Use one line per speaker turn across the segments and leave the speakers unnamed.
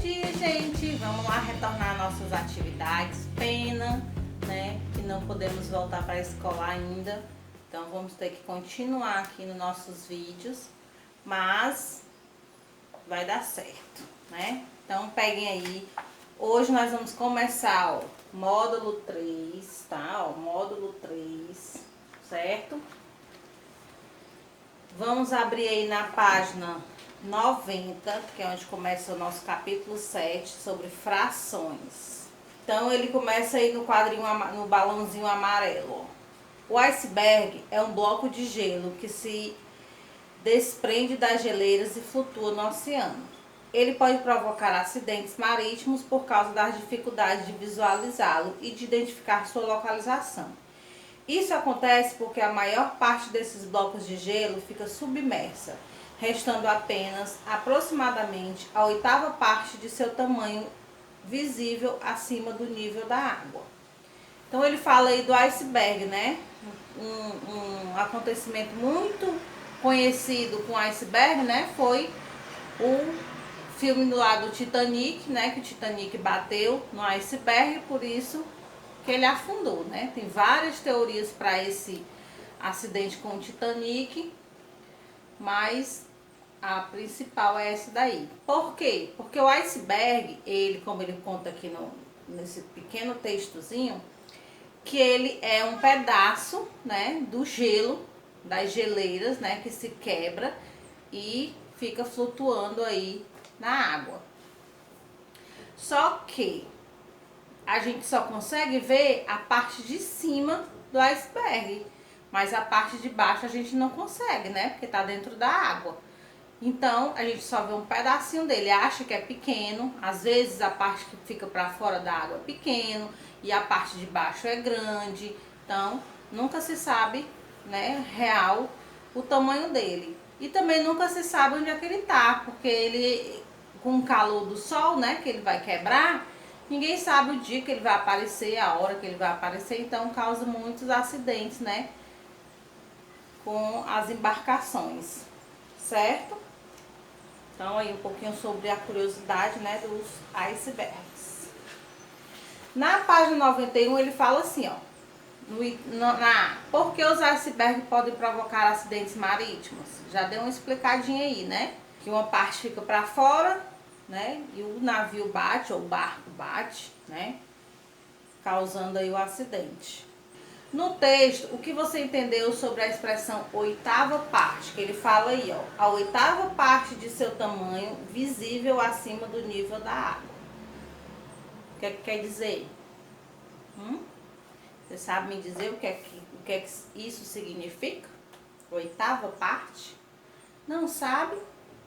dia, gente! Vamos lá retornar nossas atividades. Pena, né, que não podemos voltar para a escola ainda. Então vamos ter que continuar aqui nos nossos vídeos, mas vai dar certo, né? Então peguem aí. Hoje nós vamos começar, ó, módulo 3, tá? Ó, módulo 3, certo? Vamos abrir aí na página 90, que é onde começa o nosso capítulo 7, sobre frações. Então ele começa aí no quadrinho, no balãozinho amarelo, ó. O iceberg é um bloco de gelo que se desprende das geleiras e flutua no oceano. Ele pode provocar acidentes marítimos por causa das dificuldades de visualizá-lo e de identificar sua localização. Isso acontece porque a maior parte desses blocos de gelo fica submersa, restando apenas aproximadamente a oitava parte de seu tamanho visível acima do nível da água. Então ele fala aí do iceberg, né? Um acontecimento muito conhecido com iceberg, né? Foi o filme lá do Titanic, né? Que o Titanic bateu no iceberg, por isso que ele afundou, né? Tem várias teorias para esse acidente com o Titanic, mas a principal é essa daí. Por quê? Porque o iceberg, ele, como ele conta aqui nesse pequeno textozinho, que ele é um pedaço, né, do gelo, das geleiras, né, que se quebra e fica flutuando aí na água. Só que a gente só consegue ver a parte de cima do iceberg, mas a parte de baixo a gente não consegue, né, porque tá dentro da água. Então a gente só vê um pedacinho dele, acha que é pequeno, às vezes a parte que fica para fora da água é pequeno e a parte de baixo é grande. Então nunca se sabe, né, real o tamanho dele. E também nunca se sabe onde é que ele tá, porque ele, com o calor do sol, né, que ele vai quebrar, ninguém sabe o dia que ele vai aparecer, a hora que ele vai aparecer, então causa muitos acidentes, né, com as embarcações, certo? Então aí um pouquinho sobre a curiosidade, né, dos icebergs. Na página 91 ele fala assim, ó, por que os icebergs podem provocar acidentes marítimos? Já deu uma explicadinha aí, né? Que uma parte fica para fora, né, e o navio bate, ou o barco bate, né, causando aí o acidente. No texto, o que você entendeu sobre a expressão oitava parte? Que ele fala aí, ó, a oitava parte de seu tamanho visível acima do nível da água. O que é que quer dizer? Você sabe me dizer o que é que isso significa? Oitava parte? Não sabe?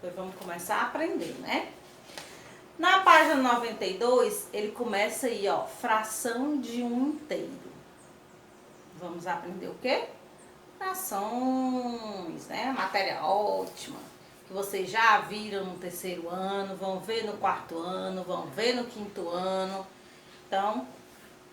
Pois vamos começar a aprender, né? Na página 92, ele começa aí, ó, fração de um inteiro. Vamos aprender o quê? Frações, né? Matéria ótima, que vocês já viram no terceiro ano, vão ver no quarto ano, vão ver no quinto ano. Então,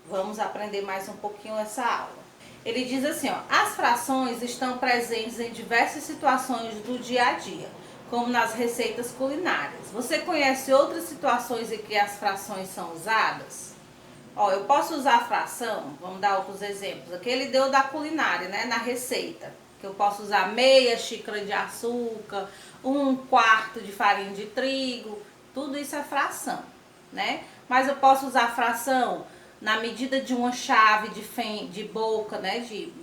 vamos aprender mais um pouquinho essa aula. Ele diz assim, ó, as frações estão presentes em diversas situações do dia a dia, como nas receitas culinárias. Você conhece outras situações em que as frações são usadas? Ó, eu posso usar a fração, vamos dar outros exemplos. Aqui ele deu da culinária, né, na receita. Que eu posso usar meia xícara de açúcar, 1/4 de farinha de trigo, tudo isso é fração, né? Mas eu posso usar a fração na medida de uma chave de boca, né, de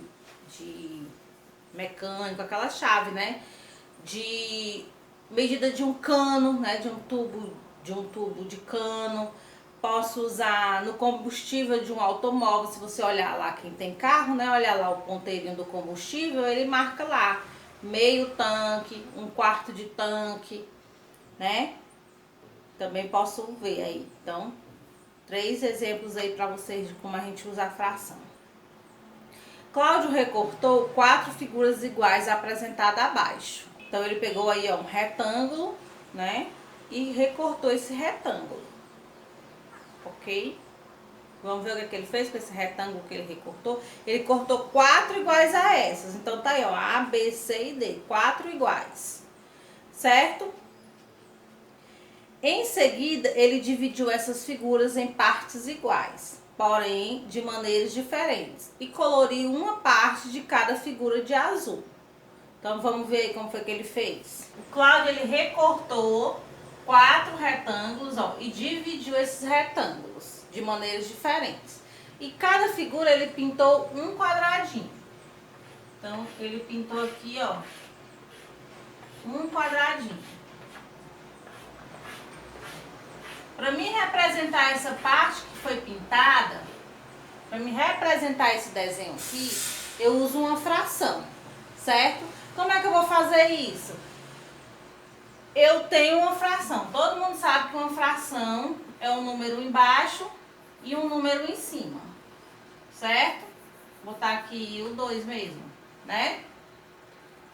mecânico, aquela chave, né? De medida de um cano, né, de um tubo de cano. Posso usar no combustível de um automóvel, se você olhar lá, quem tem carro, né, olha lá o ponteirinho do combustível, ele marca lá, meio tanque, 1/4 de tanque, né? Também posso ver aí. Então, 3 exemplos aí para vocês de como a gente usa a fração. Cláudio recortou 4 figuras iguais apresentadas abaixo. Então, ele pegou aí, ó, um retângulo, né, e recortou esse retângulo. Ok? Vamos ver o que ele fez com esse retângulo que ele recortou. Ele cortou 4 iguais a essas. Então tá aí, ó, A, B, C e D. 4 iguais. Certo? Em seguida, ele dividiu essas figuras em partes iguais, porém de maneiras diferentes, e coloriu uma parte de cada figura de azul. Então vamos ver como foi que ele fez. O Cláudio, ele recortou 4 retângulos, ó, e dividiu esses retângulos de maneiras diferentes. E cada figura ele pintou um quadradinho. Então ele pintou aqui, ó, um quadradinho. Para mim representar essa parte que foi pintada, para me representar esse desenho aqui, eu uso uma fração, certo? Como é que eu vou fazer isso? Eu tenho uma fração. Todo mundo sabe que uma fração é um número embaixo e um número em cima, certo? Vou botar aqui o 2 mesmo, né?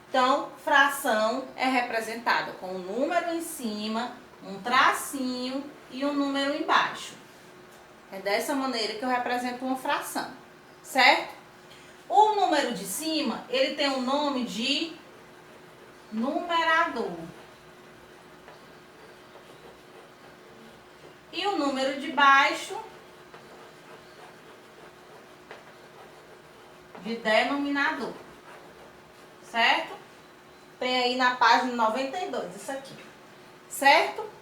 Então, fração é representada com um número em cima, um tracinho e um número embaixo. É dessa maneira que eu represento uma fração, certo? O número de cima, ele tem o nome de numerador. E o número de baixo, de denominador. Certo? Tem aí na página 92, isso aqui. Certo?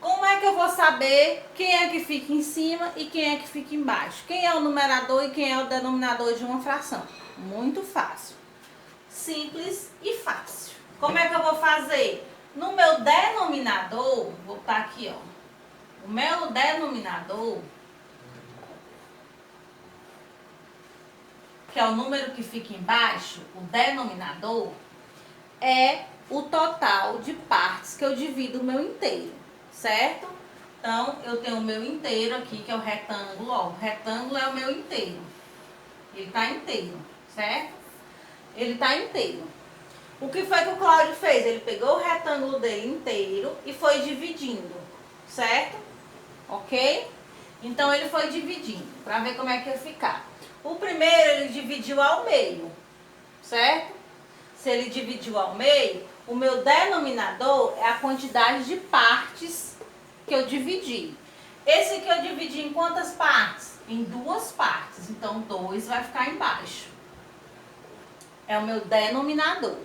Como é que eu vou saber quem é que fica em cima e quem é que fica embaixo? Quem é o numerador e quem é o denominador de uma fração? Muito fácil. Simples e fácil. Como é que eu vou fazer? No meu denominador, vou botar aqui, ó. O meu denominador, que é o número que fica embaixo, o denominador, é o total de partes que eu divido o meu inteiro, certo? Então, eu tenho o meu inteiro aqui, que é o retângulo, ó. O retângulo é o meu inteiro. Ele tá inteiro, certo? Ele tá inteiro. O que foi que o Cláudio fez? Ele pegou o retângulo dele inteiro e foi dividindo, certo? Ok? Então, ele foi dividindo, para ver como é que ia ficar. O primeiro, ele dividiu ao meio, certo? Se ele dividiu ao meio, o meu denominador é a quantidade de partes que eu dividi. Esse que eu dividi em quantas partes? Em 2 partes. Então, 2 vai ficar embaixo. É o meu denominador,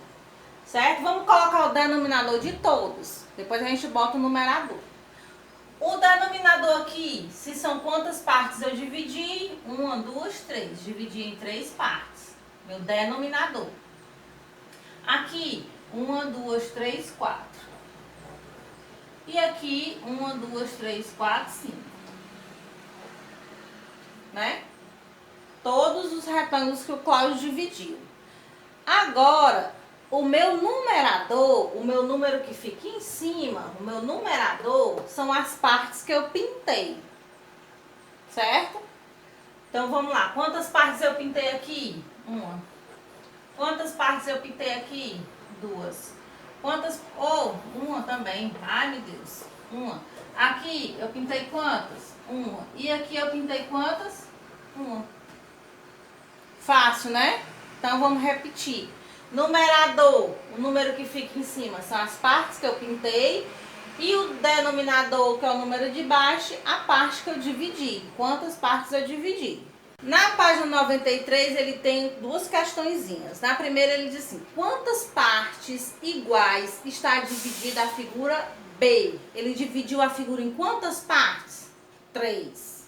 certo? Vamos colocar o denominador de todos. Depois a gente bota o numerador. O denominador aqui, se são quantas partes eu dividi? 1, 2, 3. Dividi em 3 partes. Meu denominador. Aqui, 1, 2, 3, 4. E aqui, 1, 2, 3, 4, 5. Né? Todos os retângulos que o Cláudio dividiu. Agora, o meu numerador, o meu número que fica em cima, o meu numerador, são as partes que eu pintei. Certo? Então, vamos lá. Quantas partes eu pintei aqui? 1. Quantas partes eu pintei aqui? 2. Quantas? Oh, 1 também. Ai, meu Deus. 1. Aqui eu pintei quantas? 1. E aqui eu pintei quantas? 1. Fácil, né? Então, vamos repetir. Numerador, o número que fica em cima, são as partes que eu pintei. E o denominador, que é o número de baixo, a parte que eu dividi. Quantas partes eu dividi? Na página 93, ele tem 2 questõezinhas. Na primeira, ele diz assim: quantas partes iguais está dividida a figura B? Ele dividiu a figura em quantas partes? 3.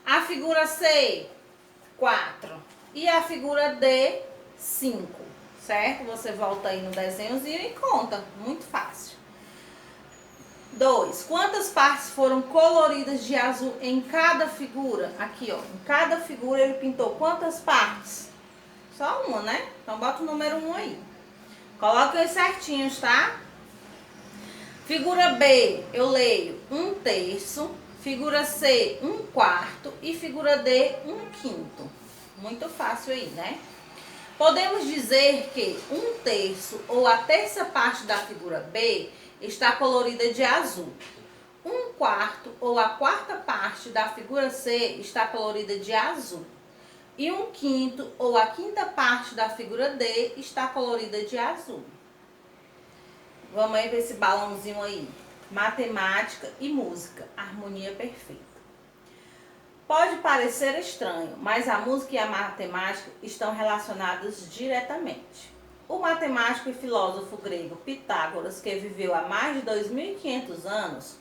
A figura C, 4. E a figura D, 5. Certo? Você volta aí no desenhozinho e conta. Muito fácil. 2. Quantas partes foram coloridas de azul em cada figura? Aqui, ó. Em cada figura ele pintou quantas partes? Só uma, né? Então bota o número 1 aí. Coloca aí certinhos, tá? Figura B, eu leio 1/3. Figura C, 1/4. E figura D, 1/5. Muito fácil aí, né? Podemos dizer que 1/3 ou a terça parte da figura B está colorida de azul. 1/4 ou a quarta parte da figura C está colorida de azul. E 1/5 ou a quinta parte da figura D está colorida de azul. Vamos aí ver esse balãozinho aí. matemática e música, harmonia perfeita. Pode parecer estranho, mas a música e a matemática estão relacionadas diretamente. O matemático e filósofo grego Pitágoras, que viveu há mais de 2.500 anos,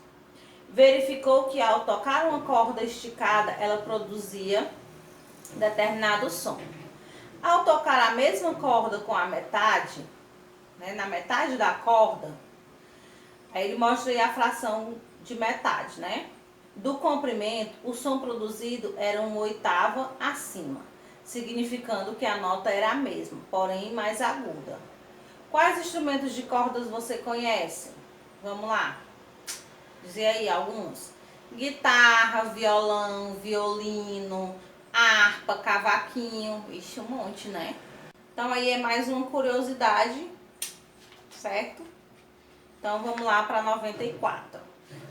verificou que ao tocar uma corda esticada, ela produzia determinado som. Ao tocar a mesma corda com a metade, na metade da corda, aí ele mostra aí a fração de metade, do comprimento, o som produzido era uma oitava acima, significando que a nota era a mesma, porém mais aguda. Quais instrumentos de cordas você conhece? Vamos lá. Dizer aí alguns. Guitarra, violão, violino, harpa, cavaquinho. Ixi, um monte, né? Então aí é mais uma curiosidade, certo? Então vamos lá para 94.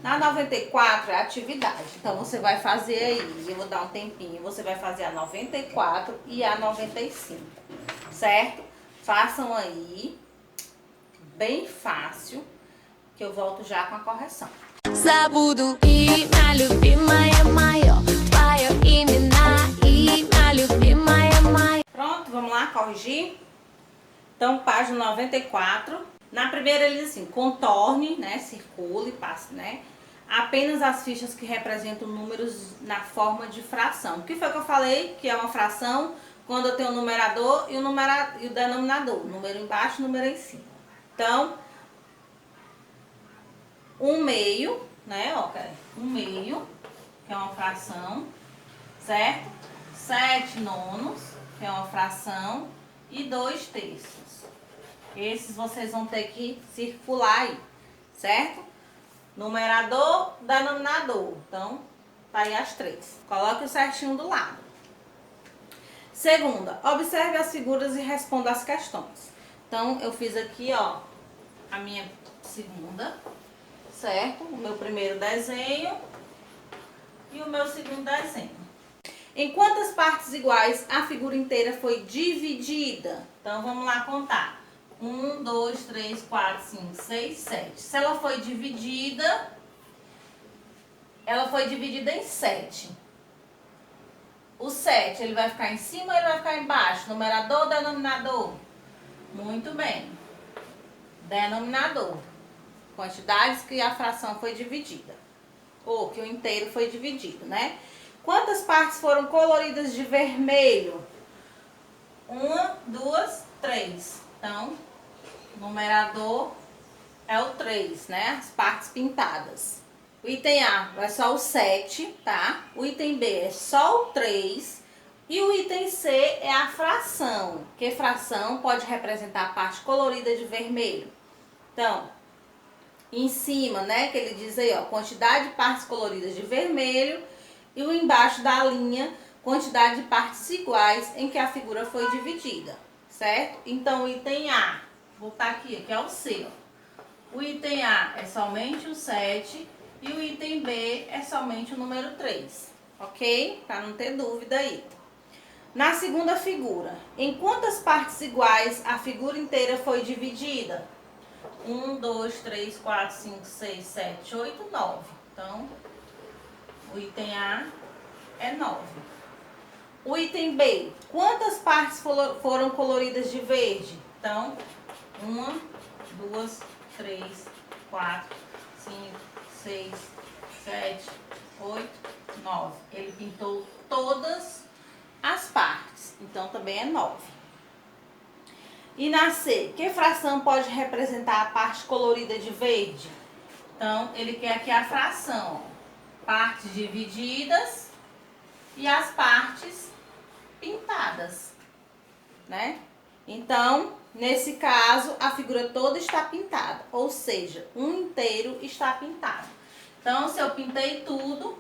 Na 94 é atividade. Então você vai fazer aí, eu vou dar um tempinho, você vai fazer a 94 e a 95, certo? Façam aí, bem fácil, que eu volto já com a correção.
Забуду и моя любимая моё, твое имя и моя любимая моё.
Pronto, vamos lá corrigir? Então, página 94. Na primeira ele diz assim, contorne, circule, passe, apenas as fichas que representam números na forma de fração. O que foi que eu falei? Que é uma fração quando eu tenho o numerador e o denominador. Número embaixo, número em cima. Então, 1/2, um meio, que é uma fração, certo? 7/9, que é uma fração, e 2/3. Esses vocês vão ter que circular aí, certo? Numerador, denominador. Então, tá aí as três. Coloque o certinho do lado. Segunda, observe as figuras e responda as questões. Então, eu fiz aqui, ó, a minha segunda, certo? O meu primeiro desenho e o meu segundo desenho. Em quantas partes iguais a figura inteira foi dividida? Então, vamos lá contar. 1, 2, 3, 4, 5, 6, 7. Se ela foi dividida em 7. O 7, ele vai ficar em cima ou ele vai ficar embaixo? Numerador ou denominador? Muito bem. Denominador. Quantidades que a fração foi dividida. Ou que o inteiro foi dividido, Quantas partes foram coloridas de vermelho? 1, 2, 3. Então, numerador é o 3, As partes pintadas. O item A é só o 7, tá? O item B é só o 3. E o item C é a fração. Que fração pode representar a parte colorida de vermelho. Então, em cima, que ele diz aí, ó, quantidade de partes coloridas de vermelho. E o embaixo da linha, quantidade de partes iguais em que a figura foi dividida, certo? Então, o item A, vou botar aqui, que é o C, ó. O item A é somente o 7 e o item B é somente o número 3, ok? Para não ter dúvida aí. Na segunda figura, em quantas partes iguais a figura inteira foi dividida? 1, 2, 3, 4, 5, 6, 7, 8, 9. Então, o item A é 9. O item B, quantas partes foram coloridas de verde? Então, 1, 2, 3, 4, 5, 6, 7, 8, 9. Ele pintou todas as partes, então também é 9. E na C, que fração pode representar a parte colorida de verde? Então, ele quer aqui a fração, ó. Partes divididas e as partes pintadas, Então, nesse caso, a figura toda está pintada, ou seja, um inteiro está pintado. Então, se eu pintei tudo,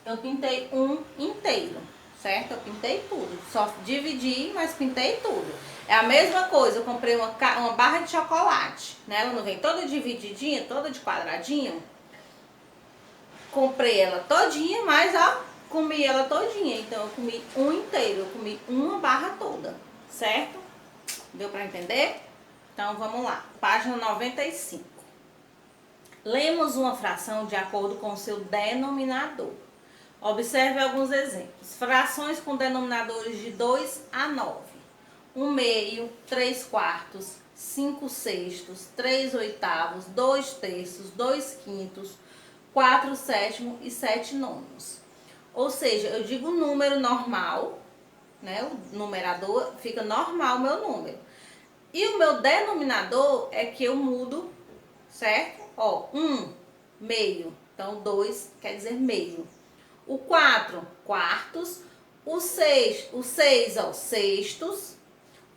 eu pintei um inteiro, certo? Eu pintei tudo, só dividi, mas pintei tudo. É a mesma coisa, eu comprei uma barra de chocolate, Ela não vem toda divididinha, toda de quadradinho. Comprei ela todinha, mas comi ela todinha. Então, eu comi um inteiro, eu comi uma barra toda, certo? Deu pra entender? Então, vamos lá. Página 95. Lemos uma fração de acordo com o seu denominador. Observe alguns exemplos. Frações com denominadores de 2 a 9. 1 meio, 3 quartos, 5 sextos, 3 oitavos, 2 terços, 2 quintos, 4 sétimos e 7 nonos. Ou seja, eu digo número normal, né? O numerador fica normal o meu número. E o meu denominador é que eu mudo, certo? Ó, 1, meio. Então, 2 quer dizer meio. O 4, quartos. O 6, ó, sextos.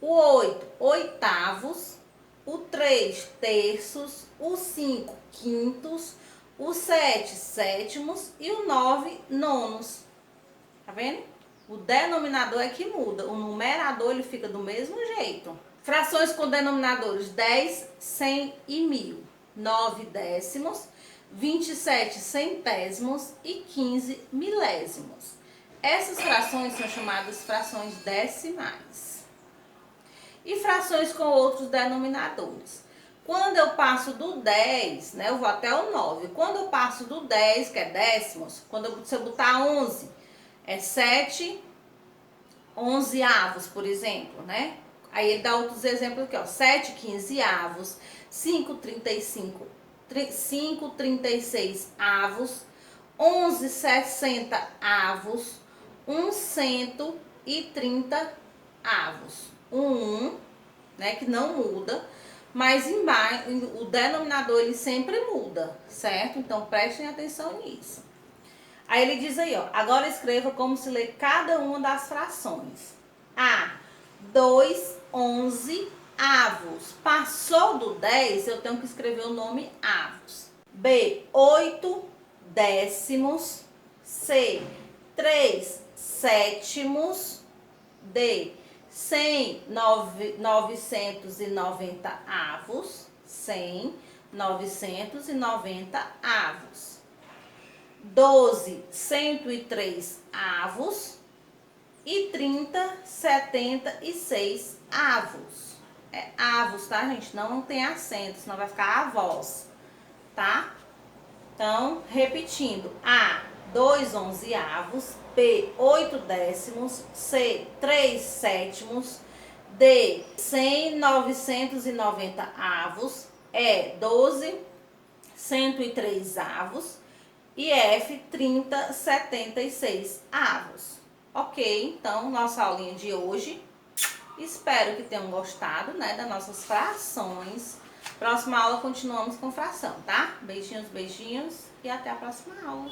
O 8, oitavos. O 3, terços. O 5, quintos. O 7, sétimos. E o 9, nonos. Tá vendo? O denominador é que muda. O numerador ele fica do mesmo jeito. Frações com denominadores 10, 100 e 1000. 9 décimos, 27 centésimos e 15 milésimos. Essas frações são chamadas frações decimais. E frações com outros denominadores. Quando eu passo do 10, né, eu vou até o 9. Quando eu passo do 10, que é décimos, se eu botar 11, é 7 onzeavos, por exemplo, né? Aí ele dá outros exemplos aqui, ó. 7 quinzeavos, 5 36 avos, 11 60 avos, 1 130 avos. Né, que não muda, mas embaixo o denominador ele sempre muda, certo? Então prestem atenção nisso. Aí ele diz aí, ó, agora escreva como se lê cada uma das frações. A, 2 11 avos. Passou do 10, eu tenho que escrever o nome avos. B, 8 décimos. C, 3 sétimos. D, 990 avos. 990 avos. 12, 103 avos. E 30, 76 avos. É avos, tá, gente? Não tem acento, senão vai ficar avós, tá? Então, repetindo. A, 2 onzeavos. B, 8 décimos. C, 3 sétimos. D, 990 avos. E, 12, 103 avos. E F, 30, 76 avos. Ok, então, nossa aulinha de hoje. Espero que tenham gostado, né, das nossas frações. Próxima aula continuamos com fração, tá? Beijinhos, beijinhos e até a próxima aula.